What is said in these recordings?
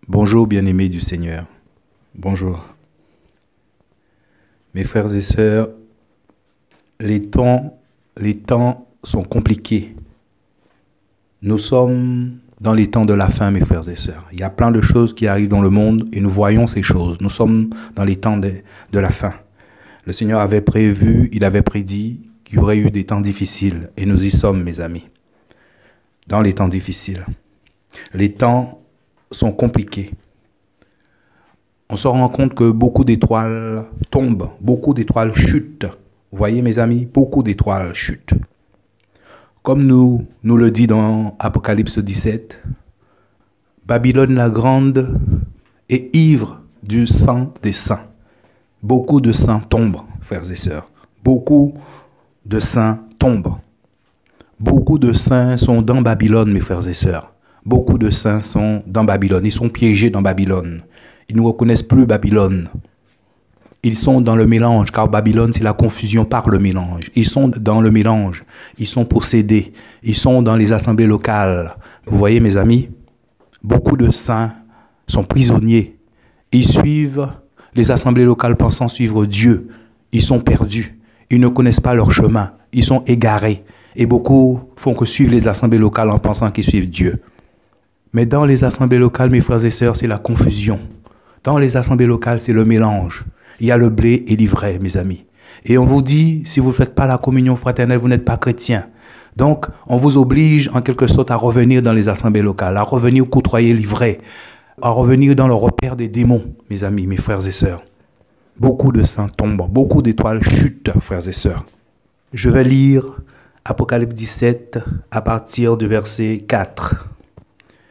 Bonjour bien-aimés du Seigneur. Bonjour. Mes frères et sœurs, les temps sont compliqués. Nous sommes dans les temps de la fin, mes frères et sœurs. Il y a plein de choses qui arrivent dans le monde et nous voyons ces choses. Nous sommes dans les temps de la fin. Le Seigneur avait prévu, il avait prédit qu'il y aurait eu des temps difficiles et nous y sommes, mes amis. Dans les temps difficiles. Les temps sont compliqués. On se rend compte que beaucoup d'étoiles tombent, beaucoup d'étoiles chutent. Vous voyez mes amis, beaucoup d'étoiles chutent. Comme nous le dit dans Apocalypse 17, Babylone la grande est ivre du sang des saints. Beaucoup de saints tombent, frères et sœurs. Beaucoup de saints tombent. Beaucoup de saints sont dans Babylone, mes frères et sœurs. Beaucoup de saints sont dans Babylone. Ils sont piégés dans Babylone. Ils ne reconnaissent plus Babylone. Ils sont dans le mélange, car Babylone, c'est la confusion par le mélange. Ils sont dans le mélange. Ils sont possédés. Ils sont dans les assemblées locales. Vous voyez, mes amis, beaucoup de saints sont prisonniers. Ils suivent les assemblées locales pensant suivre Dieu. Ils sont perdus. Ils ne connaissent pas leur chemin. Ils sont égarés. Et beaucoup font que suivre les assemblées locales en pensant qu'ils suivent Dieu. Mais dans les assemblées locales, mes frères et sœurs, c'est la confusion. Dans les assemblées locales, c'est le mélange. Il y a le blé et l'ivraie, mes amis. Et on vous dit, si vous ne faites pas la communion fraternelle, vous n'êtes pas chrétien. Donc, on vous oblige en quelque sorte à revenir dans les assemblées locales, à revenir côtoyer l'ivraie, à revenir dans le repère des démons, mes amis, mes frères et sœurs. Beaucoup de saints tombent, beaucoup d'étoiles chutent, frères et sœurs. Je vais lire Apocalypse 17 à partir du verset 4.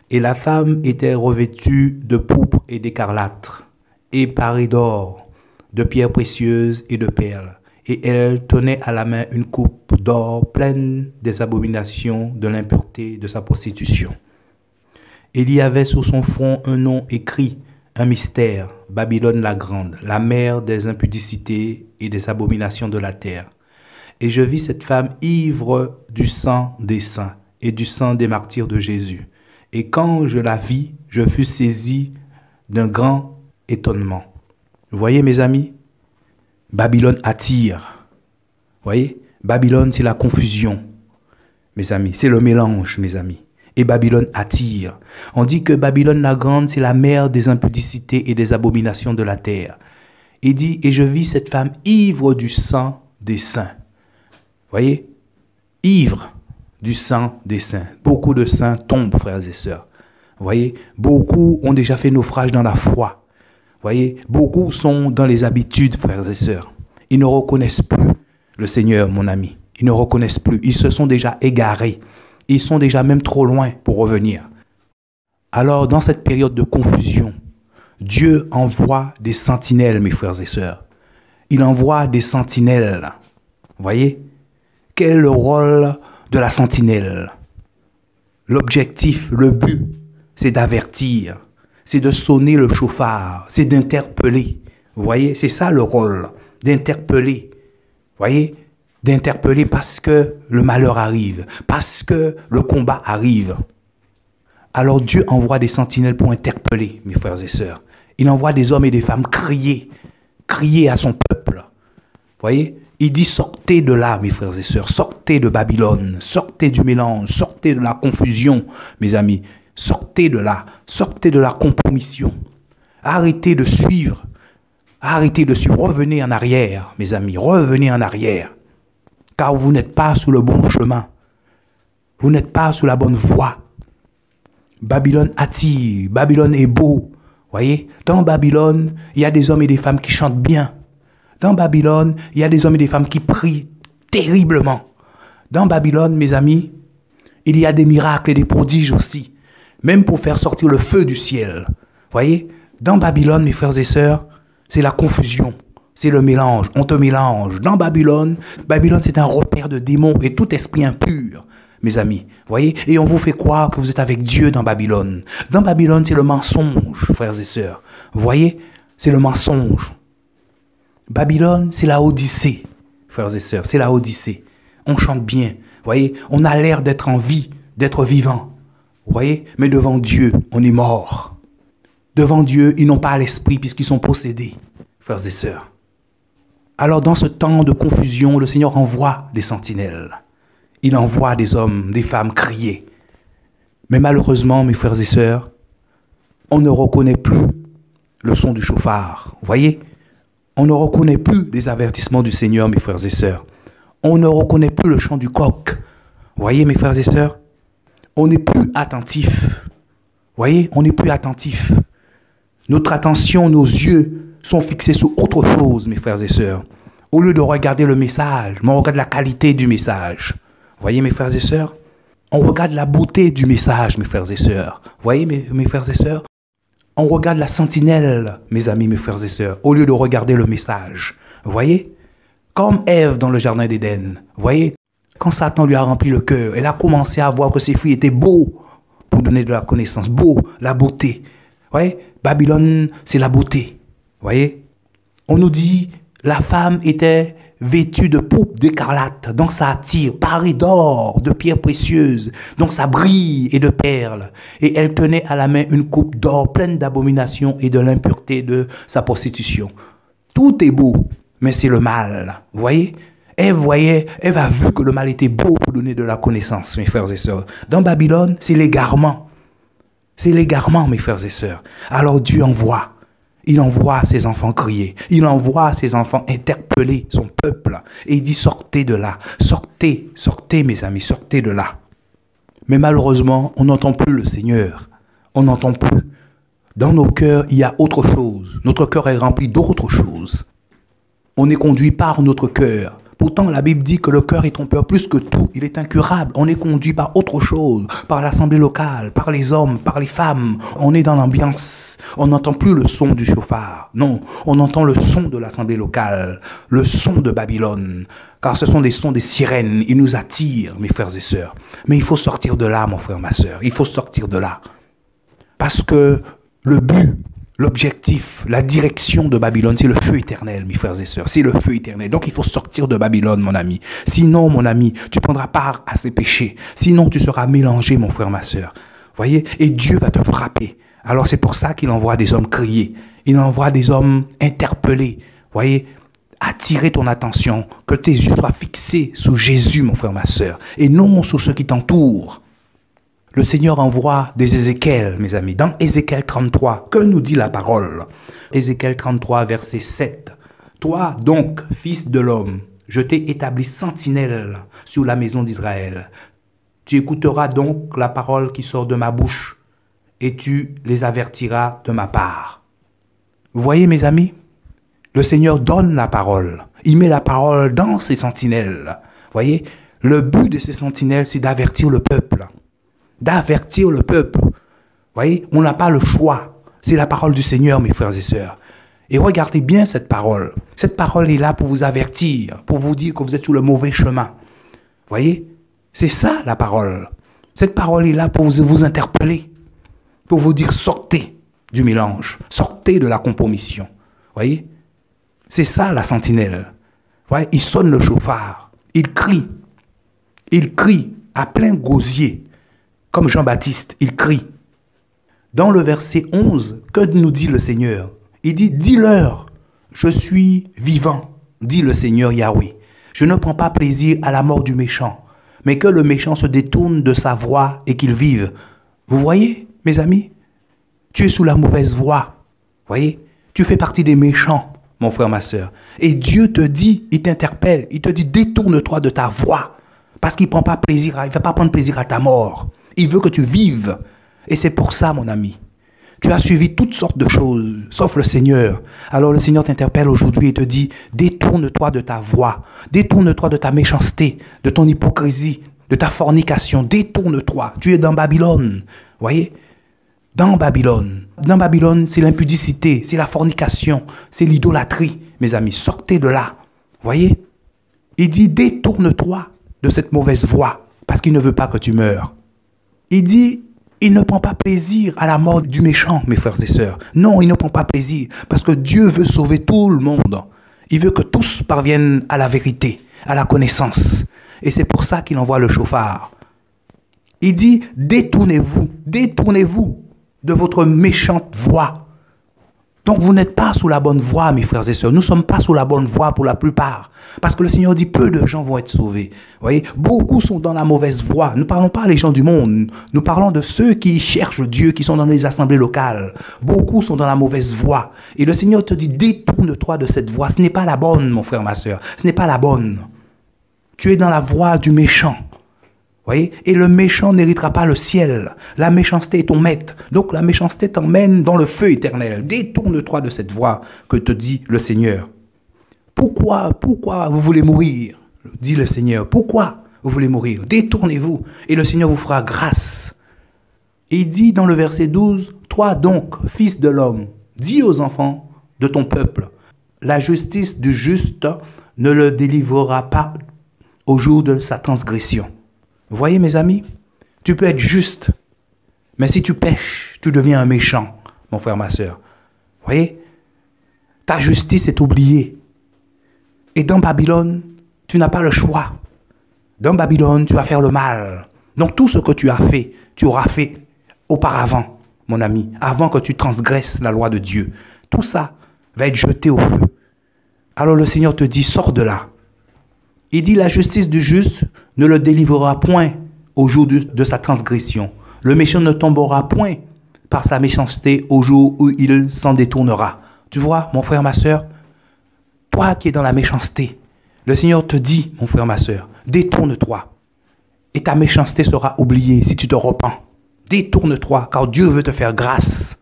Et la femme était revêtue de pourpre et d'écarlate, et parée d'or, de pierres précieuses et de perles. Et elle tenait à la main une coupe d'or pleine des abominations de l'impureté de sa prostitution. Il y avait sur son front un nom écrit, un mystère, Babylone la grande, la mère des impudicités et des abominations de la terre. Et je vis cette femme ivre du sang des saints et du sang des martyrs de Jésus. Et quand je la vis, je fus saisi d'un grand étonnement. Vous voyez, mes amis, Babylone attire. Vous voyez, Babylone, c'est la confusion, mes amis. C'est le mélange, mes amis. Et Babylone attire. On dit que Babylone la grande, c'est la mère des impudicités et des abominations de la terre. Il dit, et je vis cette femme ivre du sang des saints. Vous voyez, ivre du sang des saints. Beaucoup de saints tombent, frères et sœurs. Vous voyez, beaucoup ont déjà fait naufrage dans la foi. Vous voyez, beaucoup sont dans les habitudes, frères et sœurs. Ils ne reconnaissent plus le Seigneur, mon ami. Ils ne reconnaissent plus. Ils se sont déjà égarés. Ils sont déjà même trop loin pour revenir. Alors, dans cette période de confusion, Dieu envoie des sentinelles, mes frères et sœurs. Il envoie des sentinelles. Vous voyez, quel est le rôle de la sentinelle? L'objectif, le but, c'est d'avertir, c'est de sonner le chauffard, c'est d'interpeller. Vous voyez, c'est ça le rôle, d'interpeller. Vous voyez, d'interpeller parce que le malheur arrive, parce que le combat arrive. Alors Dieu envoie des sentinelles pour interpeller, mes frères et sœurs. Il envoie des hommes et des femmes crier, crier à son peuple. Vous voyez, il dit sortez de là, mes frères et sœurs, sortez de Babylone, sortez du mélange, sortez de la confusion, mes amis, sortez de là, sortez de la compromission. Arrêtez de suivre, revenez en arrière, mes amis, revenez en arrière. Car vous n'êtes pas sur le bon chemin, vous n'êtes pas sur la bonne voie. Babylone attire, Babylone est beau, voyez. Dans Babylone, il y a des hommes et des femmes qui chantent bien. Dans Babylone, il y a des hommes et des femmes qui prient terriblement. Dans Babylone, mes amis, il y a des miracles et des prodiges aussi, même pour faire sortir le feu du ciel. Voyez, dans Babylone, mes frères et sœurs, c'est la confusion, c'est le mélange, on te mélange. Dans Babylone, Babylone c'est un repère de démons et tout esprit impur, mes amis. Voyez, et on vous fait croire que vous êtes avec Dieu dans Babylone. Dans Babylone, c'est le mensonge, frères et sœurs. Voyez, c'est le mensonge. Babylone, c'est la Odyssée, frères et sœurs, c'est la Odyssée. On chante bien, vous voyez, on a l'air d'être en vie, d'être vivant, vous voyez, mais devant Dieu, on est mort. Devant Dieu, ils n'ont pas l'esprit puisqu'ils sont possédés, frères et sœurs. Alors dans ce temps de confusion, le Seigneur envoie des sentinelles. Il envoie des hommes, des femmes crier. Mais malheureusement, mes frères et sœurs, on ne reconnaît plus le son du chauffard. Vous voyez? On ne reconnaît plus les avertissements du Seigneur, mes frères et sœurs. On ne reconnaît plus le chant du coq. Vous voyez, mes frères et sœurs? On n'est plus attentif. Vous voyez? On n'est plus attentif. Notre attention, nos yeux sont fixés sur autre chose, mes frères et sœurs. Au lieu de regarder le message, mais on regarde la qualité du message. Vous voyez, mes frères et sœurs? On regarde la beauté du message, mes frères et sœurs. Vous voyez, mes frères et sœurs? On regarde la sentinelle, mes amis, mes frères et sœurs, au lieu de regarder le message. Vous voyez? Comme Ève dans le jardin d'Éden. Vous voyez? Quand Satan lui a rempli le cœur, elle a commencé à voir que ses fruits étaient beaux pour donner de la connaissance. Beau, la beauté. Vous voyez? Babylone, c'est la beauté. Vous voyez? On nous dit, la femme était vêtue de pourpre d'écarlate, donc ça attire, parée d'or, de pierres précieuses, donc ça brille et de perles. Et elle tenait à la main une coupe d'or pleine d'abominations et de l'impureté de sa prostitution. Tout est beau, mais c'est le mal. Vous voyez? Ève a vu que le mal était beau pour donner de la connaissance, mes frères et sœurs. Dans Babylone, c'est l'égarement. C'est l'égarement, mes frères et sœurs. Alors Dieu envoie. Il envoie ses enfants crier. Il envoie ses enfants interpeller son peuple. Et il dit, sortez de là. Sortez, sortez mes amis, sortez de là. Mais malheureusement, on n'entend plus le Seigneur. On n'entend plus. Dans nos cœurs, il y a autre chose. Notre cœur est rempli d'autre chose. On est conduit par notre cœur. Pourtant, la Bible dit que le cœur est trompeur plus que tout. Il est incurable. On est conduit par autre chose, par l'assemblée locale, par les hommes, par les femmes. On est dans l'ambiance. On n'entend plus le son du chauffard. Non, on entend le son de l'assemblée locale, le son de Babylone. Car ce sont des sons des sirènes. Ils nous attirent, mes frères et sœurs. Mais il faut sortir de là, mon frère, ma sœur. Il faut sortir de là. Parce que le but, l'objectif, la direction de Babylone, c'est le feu éternel, mes frères et sœurs. C'est le feu éternel. Donc, il faut sortir de Babylone, mon ami. Sinon, mon ami, tu prendras part à ses péchés. Sinon, tu seras mélangé, mon frère, ma sœur. Voyez? Et Dieu va te frapper. Alors, c'est pour ça qu'il envoie des hommes crier. Il envoie des hommes interpeller. Voyez? Attirer ton attention. Que tes yeux soient fixés sur Jésus, mon frère, ma sœur. Et non sur ceux qui t'entourent. Le Seigneur envoie des Ézéchiel, mes amis. Dans Ézéchiel 33, que nous dit la parole? Ézéchiel 33, verset 7. Toi, donc, fils de l'homme, je t'ai établi sentinelle sur la maison d'Israël. Tu écouteras donc la parole qui sort de ma bouche et tu les avertiras de ma part. Vous voyez, mes amis? Le Seigneur donne la parole. Il met la parole dans ses sentinelles. Vous voyez? Le but de ces sentinelles, c'est d'avertir le peuple. D'avertir le peuple. Vous voyez, on n'a pas le choix. C'est la parole du Seigneur, mes frères et sœurs. Et regardez bien cette parole. Cette parole est là pour vous avertir, pour vous dire que vous êtes sur le mauvais chemin. Vous voyez, c'est ça la parole. Cette parole est là pour vous interpeller, pour vous dire sortez du mélange, sortez de la compromission. Vous voyez, c'est ça la sentinelle. Vous voyez, il sonne le chauffard, il crie à plein gosier. Comme Jean-Baptiste, il crie. Dans le verset 11, que nous dit le Seigneur? Il dit, dis-leur, je suis vivant, dit le Seigneur Yahweh. Je ne prends pas plaisir à la mort du méchant, mais que le méchant se détourne de sa voie et qu'il vive. Vous voyez, mes amis? Tu es sous la mauvaise voie. Vous voyez? Tu fais partie des méchants, mon frère, ma sœur. Et Dieu te dit, il t'interpelle, il te dit, détourne-toi de ta voie. Parce qu'il ne prend pas plaisir, il ne va pas prendre plaisir à ta mort. Il veut que tu vives. Et c'est pour ça, mon ami. Tu as suivi toutes sortes de choses, sauf le Seigneur. Alors le Seigneur t'interpelle aujourd'hui et te dit, détourne-toi de ta voie. Détourne-toi de ta méchanceté, de ton hypocrisie, de ta fornication. Détourne-toi. Tu es dans Babylone. Voyez? Dans Babylone. Dans Babylone, c'est l'impudicité, c'est la fornication, c'est l'idolâtrie. Mes amis, sortez de là. Voyez? Il dit, détourne-toi de cette mauvaise voie, parce qu'il ne veut pas que tu meurs. Il dit, il ne prend pas plaisir à la mort du méchant, mes frères et sœurs. Non, il ne prend pas plaisir, parce que Dieu veut sauver tout le monde. Il veut que tous parviennent à la vérité, à la connaissance. Et c'est pour ça qu'il envoie le chauffard. Il dit, détournez-vous de votre méchante voie. Donc vous n'êtes pas sous la bonne voie, mes frères et sœurs. Nous ne sommes pas sous la bonne voie pour la plupart. Parce que le Seigneur dit peu de gens vont être sauvés. Vous voyez, beaucoup sont dans la mauvaise voie. Nous ne parlons pas des gens du monde. Nous parlons de ceux qui cherchent Dieu, qui sont dans les assemblées locales. Beaucoup sont dans la mauvaise voie. Et le Seigneur te dit, détourne-toi de cette voie. Ce n'est pas la bonne, mon frère, ma sœur. Ce n'est pas la bonne. Tu es dans la voie du méchant. Voyez? Et le méchant n'héritera pas le ciel. La méchanceté est ton maître. Donc la méchanceté t'emmène dans le feu éternel. Détourne-toi de cette voie que te dit le Seigneur. Pourquoi vous voulez mourir? Dit le Seigneur. Pourquoi vous voulez mourir? Détournez-vous et le Seigneur vous fera grâce. Et il dit dans le verset 12, toi donc, fils de l'homme, dis aux enfants de ton peuple, la justice du juste ne le délivrera pas au jour de sa transgression. Vous voyez, mes amis, tu peux être juste, mais si tu pèches, tu deviens un méchant, mon frère, ma sœur. Vous voyez, ta justice est oubliée. Et dans Babylone, tu n'as pas le choix. Dans Babylone, tu vas faire le mal. Donc tout ce que tu as fait, tu auras fait auparavant, mon ami, avant que tu transgresses la loi de Dieu. Tout ça va être jeté au feu. Alors le Seigneur te dit, sors de là. Il dit, la justice du juste ne le délivrera point au jour de sa transgression. Le méchant ne tombera point par sa méchanceté au jour où il s'en détournera. Tu vois, mon frère, ma sœur, toi qui es dans la méchanceté, le Seigneur te dit, mon frère, ma sœur, détourne-toi. Et ta méchanceté sera oubliée si tu te repens. Détourne-toi, car Dieu veut te faire grâce.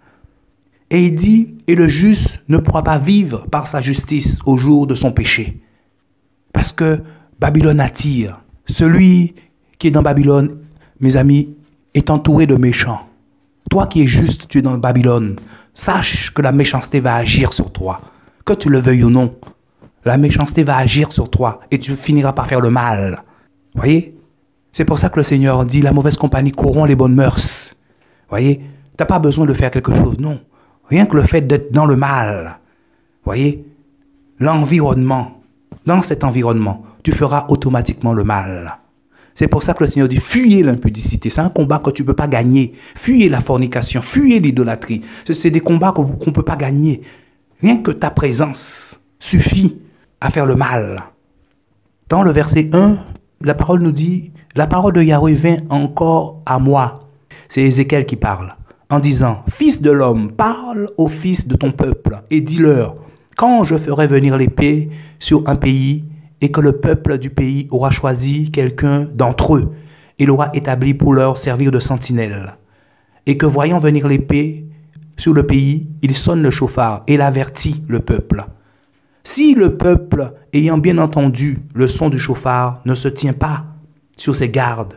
Et il dit, et le juste ne pourra pas vivre par sa justice au jour de son péché. Parce que Babylone attire. Celui qui est dans Babylone, mes amis, est entouré de méchants. Toi qui es juste, tu es dans Babylone. Sache que la méchanceté va agir sur toi. Que tu le veuilles ou non, la méchanceté va agir sur toi et tu finiras par faire le mal. Voyez? C'est pour ça que le Seigneur dit, la mauvaise compagnie corrompt les bonnes mœurs. Voyez? Tu n'as pas besoin de faire quelque chose, non. Rien que le fait d'être dans le mal. Voyez? L'environnement. Dans cet environnement, tu feras automatiquement le mal. C'est pour ça que le Seigneur dit, fuyez l'impudicité. C'est un combat que tu ne peux pas gagner. Fuyez la fornication, fuyez l'idolâtrie. C'est des combats qu'on ne peut pas gagner. Rien que ta présence suffit à faire le mal. Dans le verset 1, la parole nous dit, la parole de Yahweh vint encore à moi. C'est Ézéchiel qui parle, en disant, fils de l'homme, parle aux fils de ton peuple et dis-leur, quand je ferai venir l'épée sur un pays et que le peuple du pays aura choisi quelqu'un d'entre eux et l'aura établi pour leur servir de sentinelle, et que voyant venir l'épée sur le pays, il sonne le chauffard et l'avertit le peuple. Si le peuple, ayant bien entendu le son du chauffard, ne se tient pas sur ses gardes,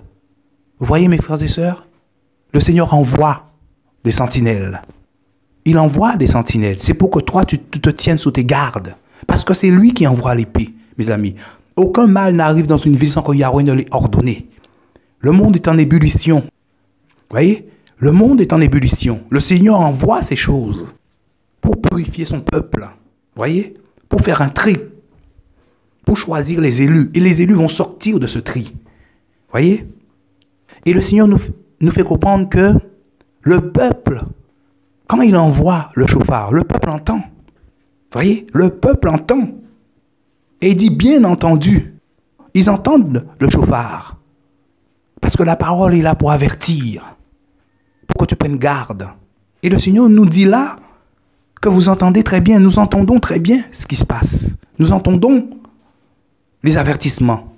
vous voyez mes frères et sœurs, le Seigneur envoie des sentinelles. Il envoie des sentinelles. C'est pour que toi, tu te tiennes sous tes gardes. Parce que c'est lui qui envoie l'épée, mes amis. Aucun mal n'arrive dans une ville sans que Yahweh ne l'ait ordonné. Le monde est en ébullition. Vous voyez? Le monde est en ébullition. Le Seigneur envoie ces choses pour purifier son peuple. Vous voyez? Pour faire un tri. Pour choisir les élus. Et les élus vont sortir de ce tri. Vous voyez? Et le Seigneur nous fait comprendre que le peuple, quand il envoie le chauffard, le peuple entend. Vous voyez? Le peuple entend. Et il dit, bien entendu, ils entendent le chauffard. Parce que la parole est là pour avertir, pour que tu prennes garde. Et le Seigneur nous dit là que vous entendez très bien, nous entendons très bien ce qui se passe. Nous entendons les avertissements.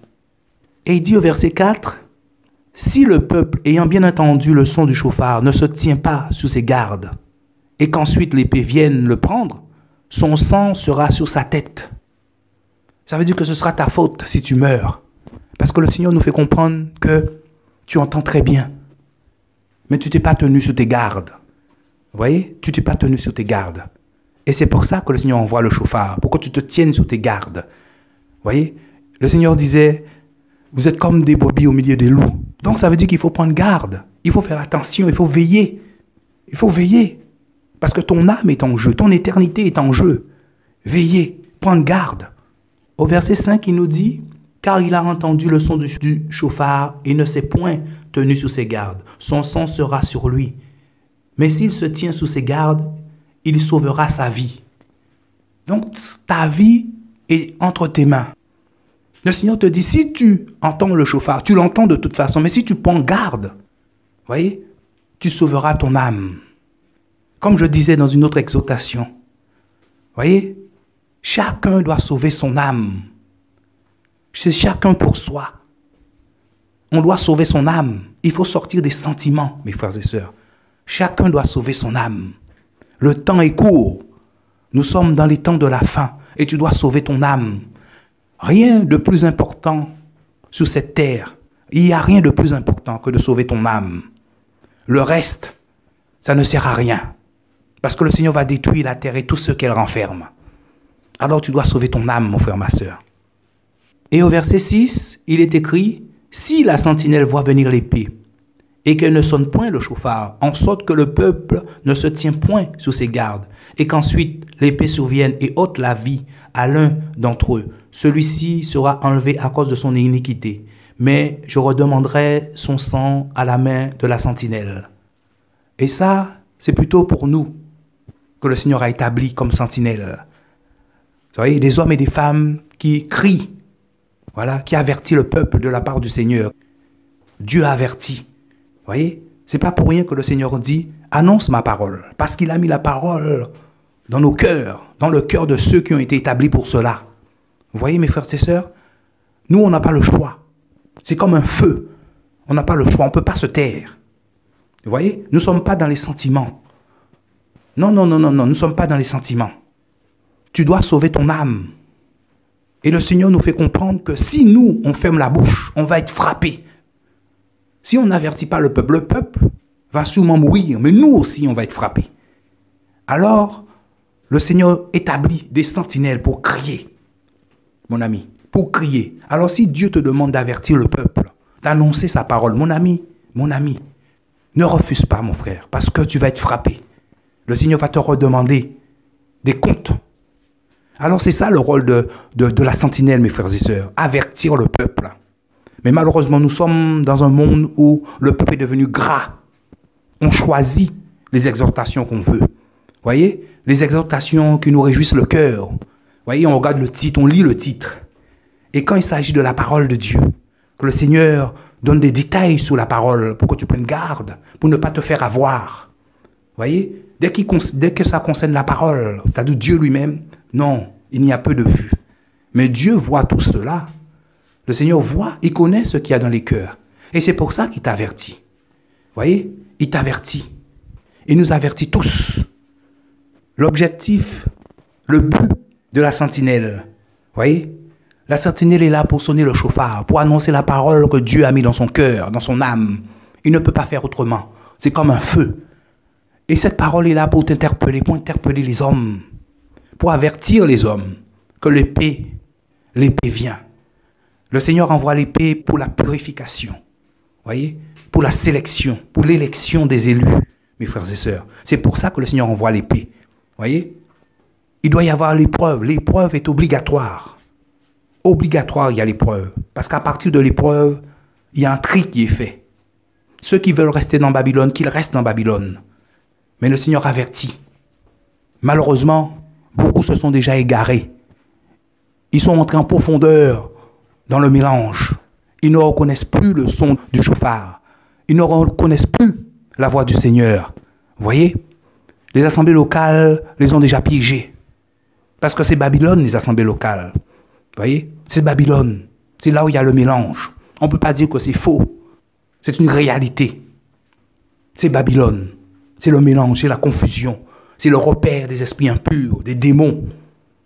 Et il dit au verset 4, si le peuple, ayant bien entendu le son du chauffard, ne se tient pas sous ses gardes, et qu'ensuite l'épée vienne le prendre, son sang sera sur sa tête. Ça veut dire que ce sera ta faute si tu meurs. Parce que le Seigneur nous fait comprendre que tu entends très bien, mais tu t'es pas tenu sur tes gardes. Vous voyez? Tu t'es pas tenu sur tes gardes. Et c'est pour ça que le Seigneur envoie le chauffard, pour que tu te tiennes sur tes gardes. Vous voyez? Le Seigneur disait, vous êtes comme des brebis au milieu des loups. Donc ça veut dire qu'il faut prendre garde. Il faut faire attention, il faut veiller. Il faut veiller. Parce que ton âme est en jeu, ton éternité est en jeu. Veillez, prendre garde. Au verset 5, il nous dit, car il a entendu le son du chauffard et ne s'est point tenu sous ses gardes. Son sang sera sur lui. Mais s'il se tient sous ses gardes, il sauvera sa vie. Donc, ta vie est entre tes mains. Le Seigneur te dit, si tu entends le chauffard, tu l'entends de toute façon, mais si tu prends garde, voyez, tu sauveras ton âme. Comme je disais dans une autre exhortation, voyez, chacun doit sauver son âme. C'est chacun pour soi. On doit sauver son âme. Il faut sortir des sentiments, mes frères et sœurs. Chacun doit sauver son âme. Le temps est court. Nous sommes dans les temps de la fin et tu dois sauver ton âme. Rien de plus important sur cette terre. Il n'y a rien de plus important que de sauver ton âme. Le reste, ça ne sert à rien. Parce que le Seigneur va détruire la terre et tout ce qu'elle renferme. Alors tu dois sauver ton âme, mon frère, ma sœur. Et au verset 6, il est écrit, « Si la sentinelle voit venir l'épée, et qu'elle ne sonne point le chauffard, en sorte que le peuple ne se tient point sous ses gardes, et qu'ensuite l'épée survienne et ôte la vie à l'un d'entre eux, celui-ci sera enlevé à cause de son iniquité, mais je redemanderai son sang à la main de la sentinelle. » Et ça, c'est plutôt pour nous que le Seigneur a établi comme sentinelle. Vous voyez, des hommes et des femmes qui crient, voilà, qui avertit le peuple de la part du Seigneur. Dieu a averti. Vous voyez, c'est pas pour rien que le Seigneur dit, annonce ma parole, parce qu'il a mis la parole dans nos cœurs, dans le cœur de ceux qui ont été établis pour cela. Vous voyez, mes frères et sœurs, nous, on n'a pas le choix. C'est comme un feu. On n'a pas le choix, on ne peut pas se taire. Vous voyez, nous ne sommes pas dans les sentiments. Non, non, non, non, non, nous ne sommes pas dans les sentiments. Tu dois sauver ton âme. Et le Seigneur nous fait comprendre que si nous, on ferme la bouche, on va être frappé. Si on n'avertit pas le peuple va sûrement mourir, mais nous aussi, on va être frappé. Alors, le Seigneur établit des sentinelles pour crier, mon ami, pour crier. Alors, si Dieu te demande d'avertir le peuple, d'annoncer sa parole, mon ami, ne refuse pas, mon frère, parce que tu vas être frappé. Le Seigneur va te redemander des comptes. Alors, c'est ça le rôle de la sentinelle, mes frères et sœurs, avertir le peuple. Mais malheureusement, nous sommes dans un monde où le peuple est devenu gras. On choisit les exhortations qu'on veut. Voyez, les exhortations qui nous réjouissent le cœur. Voyez, on regarde le titre, on lit le titre. Et quand il s'agit de la parole de Dieu, que le Seigneur donne des détails sur la parole pour que tu prennes garde, pour ne pas te faire avoir. Voyez, dès que ça concerne la parole, c'est-à-dire Dieu lui-même, non, il n'y a peu de vue. Mais Dieu voit tout cela. Le Seigneur voit, il connaît ce qu'il y a dans les cœurs. Et c'est pour ça qu'il t'avertit. Voyez, il t'avertit. Il nous avertit tous. L'objectif, le but de la sentinelle. Voyez, la sentinelle est là pour sonner le chauffard, pour annoncer la parole que Dieu a mis dans son cœur, dans son âme. Il ne peut pas faire autrement. C'est comme un feu. Et cette parole est là pour t'interpeller, pour interpeller les hommes, pour avertir les hommes que l'épée vient. Le Seigneur envoie l'épée pour la purification, voyez, pour la sélection, pour l'élection des élus, mes frères et sœurs. C'est pour ça que le Seigneur envoie l'épée, voyez. Il doit y avoir l'épreuve. L'épreuve est obligatoire. Obligatoire, il y a l'épreuve. Parce qu'à partir de l'épreuve, il y a un tri qui est fait. Ceux qui veulent rester dans Babylone, qu'ils restent dans Babylone. Mais le Seigneur avertit. Malheureusement, beaucoup se sont déjà égarés. Ils sont entrés en profondeur dans le mélange. Ils ne reconnaissent plus le son du chauffard. Ils ne reconnaissent plus la voix du Seigneur. Vous voyez, les assemblées locales les ont déjà piégés. Parce que c'est Babylone, les assemblées locales. Vous voyez, c'est Babylone. C'est là où il y a le mélange. On ne peut pas dire que c'est faux. C'est une réalité. C'est Babylone. C'est le mélange, c'est la confusion. C'est le repère des esprits impurs, des démons.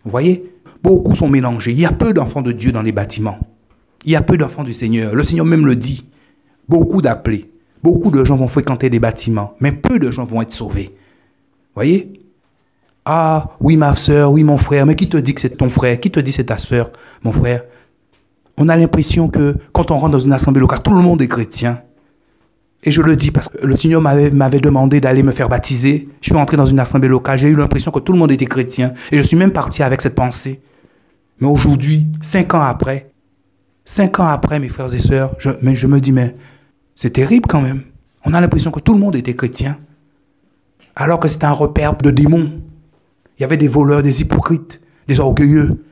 Vous voyez, beaucoup sont mélangés. Il y a peu d'enfants de Dieu dans les bâtiments. Il y a peu d'enfants du Seigneur. Le Seigneur même le dit. Beaucoup d'appelés. Beaucoup de gens vont fréquenter des bâtiments, mais peu de gens vont être sauvés. Vous voyez? Ah, oui ma soeur, oui mon frère, mais qui te dit que c'est ton frère? Qui te dit que c'est ta soeur, mon frère? On a l'impression que quand on rentre dans une assemblée locale, tout le monde est chrétien. Et je le dis parce que le Seigneur m'avait demandé d'aller me faire baptiser. Je suis entré dans une assemblée locale, j'ai eu l'impression que tout le monde était chrétien. Et je suis même parti avec cette pensée. Mais aujourd'hui, 5 ans après, mes frères et sœurs, je me dis, mais c'est terrible quand même. On a l'impression que tout le monde était chrétien. Alors que c'est un repère de démons. Il y avait des voleurs, des hypocrites, des orgueilleux.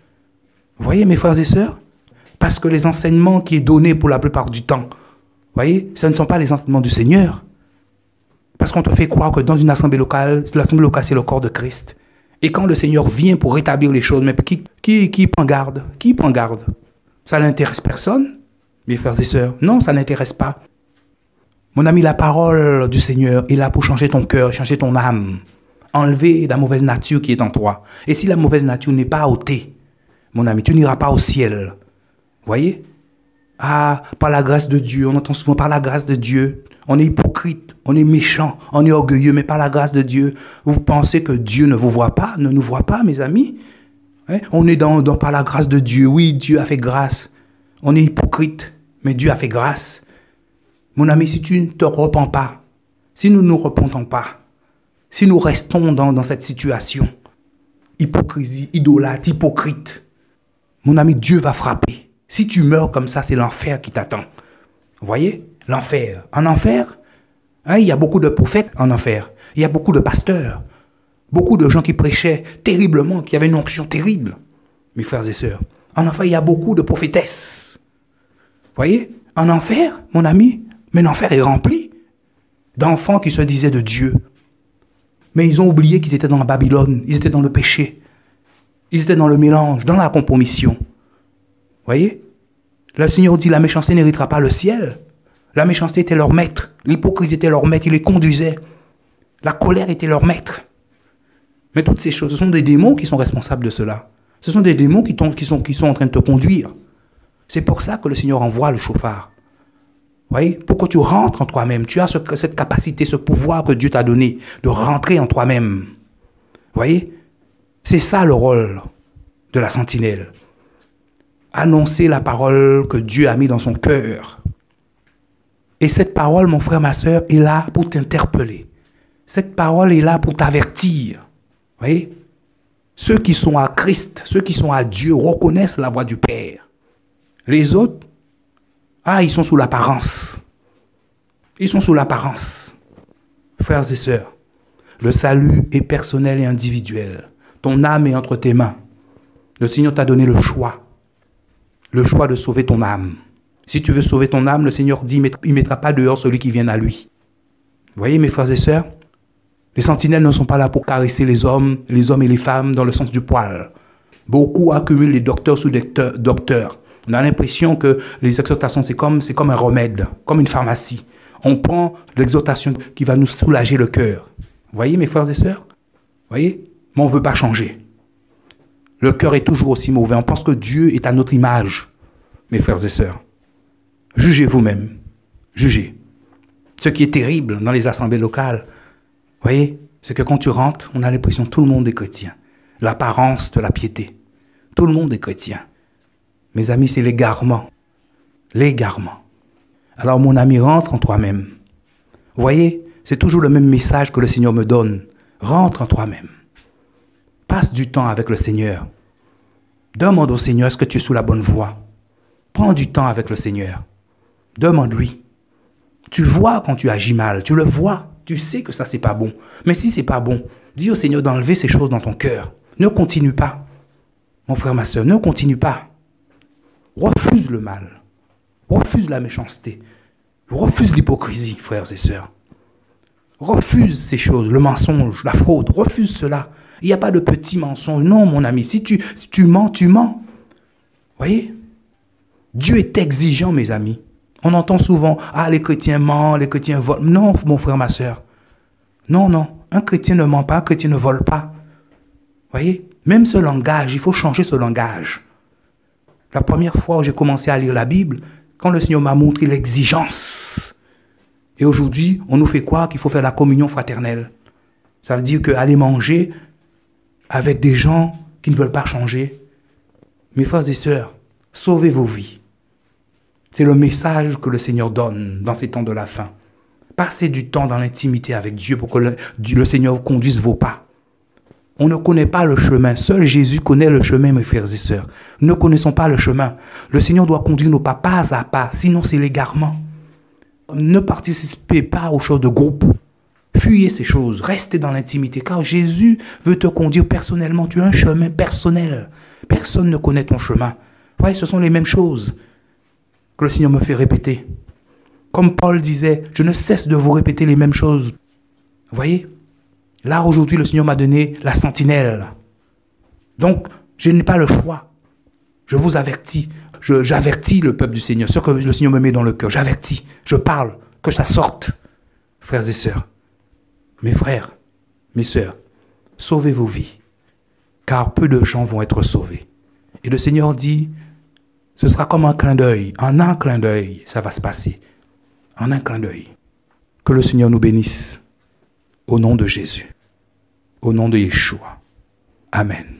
Vous voyez, mes frères et sœurs? Parce que les enseignements qui est donné pour la plupart du temps, vous voyez, ce ne sont pas les enseignements du Seigneur. Parce qu'on te fait croire que dans une assemblée locale, c'est le corps de Christ. Et quand le Seigneur vient pour rétablir les choses, mais qui prend garde? Qui prend garde? Ça n'intéresse personne, mes frères et sœurs? Non, ça n'intéresse pas. Mon ami, la parole du Seigneur est là pour changer ton cœur, changer ton âme. Enlever la mauvaise nature qui est en toi. Et si la mauvaise nature n'est pas ôtée, mon ami, tu n'iras pas au ciel. Voyez? Ah, par la grâce de Dieu, on entend souvent par la grâce de Dieu. On est hypocrite, on est méchant, on est orgueilleux, mais par la grâce de Dieu, vous pensez que Dieu ne vous voit pas, ne nous voit pas, mes amis? Hein? On est par la grâce de Dieu. Oui, Dieu a fait grâce. On est hypocrite, mais Dieu a fait grâce. Mon ami, si tu ne te repens pas, si nous ne nous repentons pas, si nous restons dans cette situation, hypocrisie, idolâtre, hypocrite, mon ami, Dieu va frapper. Si tu meurs comme ça, c'est l'enfer qui t'attend. Vous voyez? L'enfer. En enfer, hein, il y a beaucoup de prophètes en enfer. Il y a beaucoup de pasteurs. Beaucoup de gens qui prêchaient terriblement, qui avaient une onction terrible. Mes frères et sœurs. En enfer, il y a beaucoup de prophétesses. Vous voyez? En enfer, mon ami, mais l'enfer est rempli d'enfants qui se disaient de Dieu. Mais ils ont oublié qu'ils étaient dans la Babylone. Ils étaient dans le péché. Ils étaient dans le mélange, dans la compromission. Voyez? Le Seigneur dit la méchanceté n'héritera pas le ciel. La méchanceté était leur maître. L'hypocrisie était leur maître. Il les conduisait. La colère était leur maître. Mais toutes ces choses, ce sont des démons qui sont responsables de cela. Ce sont des démons qui sont en train de te conduire. C'est pour ça que le Seigneur envoie le chauffard. Voyez? Pour que tu rentres en toi-même. Tu as cette capacité, ce pouvoir que Dieu t'a donné de rentrer en toi-même. Voyez? C'est ça le rôle de la sentinelle. Annoncer la parole que Dieu a mis dans son cœur. Et cette parole, mon frère, ma soeur, est là pour t'interpeller. Cette parole est là pour t'avertir. Vous voyez? Ceux qui sont à Christ, ceux qui sont à Dieu, reconnaissent la voix du Père. Les autres, ils sont sous l'apparence. Ils sont sous l'apparence. Frères et sœurs, le salut est personnel et individuel. Ton âme est entre tes mains. Le Seigneur t'a donné le choix. Le choix de sauver ton âme. Si tu veux sauver ton âme, le Seigneur dit, il ne mettra pas dehors celui qui vient à lui. Vous voyez, mes frères et sœurs, les sentinelles ne sont pas là pour caresser les hommes et les femmes dans le sens du poil. Beaucoup accumulent les docteurs sous docteurs. On a l'impression que les exhortations, c'est comme un remède, comme une pharmacie. On prend l'exhortation qui va nous soulager le cœur. Vous voyez, mes frères et sœurs? Vous voyez? Mais on ne veut pas changer. Le cœur est toujours aussi mauvais. On pense que Dieu est à notre image, mes frères et sœurs. Jugez vous-même. Jugez. Ce qui est terrible dans les assemblées locales, vous voyez, c'est que quand tu rentres, on a l'impression que tout le monde est chrétien. L'apparence de la piété. Tout le monde est chrétien. Mes amis, c'est l'égarement. L'égarement. Alors, mon ami, rentre en toi-même. Vous voyez, c'est toujours le même message que le Seigneur me donne. Rentre en toi-même. Passe du temps avec le Seigneur. Demande au Seigneur, est-ce que tu es sous la bonne voie? Prends du temps avec le Seigneur. Demande-lui. Tu vois quand tu agis mal, tu le vois. Tu sais que ça, c'est pas bon. Mais si c'est pas bon, dis au Seigneur d'enlever ces choses dans ton cœur. Ne continue pas. Mon frère, ma soeur, ne continue pas. Refuse le mal. Refuse la méchanceté. Refuse l'hypocrisie, frères et sœurs. Refuse ces choses, le mensonge, la fraude. Refuse cela. Il n'y a pas de petits mensonges. Non, mon ami, si tu mens, tu mens. Voyez? Dieu est exigeant, mes amis. On entend souvent, les chrétiens mentent, les chrétiens volent. Non, mon frère, ma soeur. Non, non. Un chrétien ne ment pas, un chrétien ne vole pas. Voyez? Même ce langage, il faut changer ce langage. La première fois où j'ai commencé à lire la Bible, quand le Seigneur m'a montré l'exigence. Et aujourd'hui, on nous fait croire qu'il faut faire la communion fraternelle. Ça veut dire qu'aller manger avec des gens qui ne veulent pas changer. Mes frères et sœurs, sauvez vos vies. C'est le message que le Seigneur donne dans ces temps de la fin. Passez du temps dans l'intimité avec Dieu pour que le Seigneur conduise vos pas. On ne connaît pas le chemin. Seul Jésus connaît le chemin, mes frères et sœurs. Nous ne connaissons pas le chemin. Le Seigneur doit conduire nos pas à pas, sinon c'est l'égarement. Ne participez pas aux choses de groupe. Fuyez ces choses, restez dans l'intimité, car Jésus veut te conduire personnellement. Tu as un chemin personnel. Personne ne connaît ton chemin. Vous voyez, ce sont les mêmes choses que le Seigneur me fait répéter. Comme Paul disait, je ne cesse de vous répéter les mêmes choses. Vous voyez? Là, aujourd'hui, le Seigneur m'a donné la sentinelle. Donc, je n'ai pas le choix. Je vous avertis. J'avertis le peuple du Seigneur. Ce que le Seigneur me met dans le cœur, j'avertis. Je parle. Que ça sorte. Frères et sœurs, mes frères, mes sœurs, sauvez vos vies. Car peu de gens vont être sauvés. Et le Seigneur dit, ce sera comme un clin d'œil. En un clin d'œil, ça va se passer. En un clin d'œil. Que le Seigneur nous bénisse. Au nom de Jésus. Au nom de Yeshua. Amen.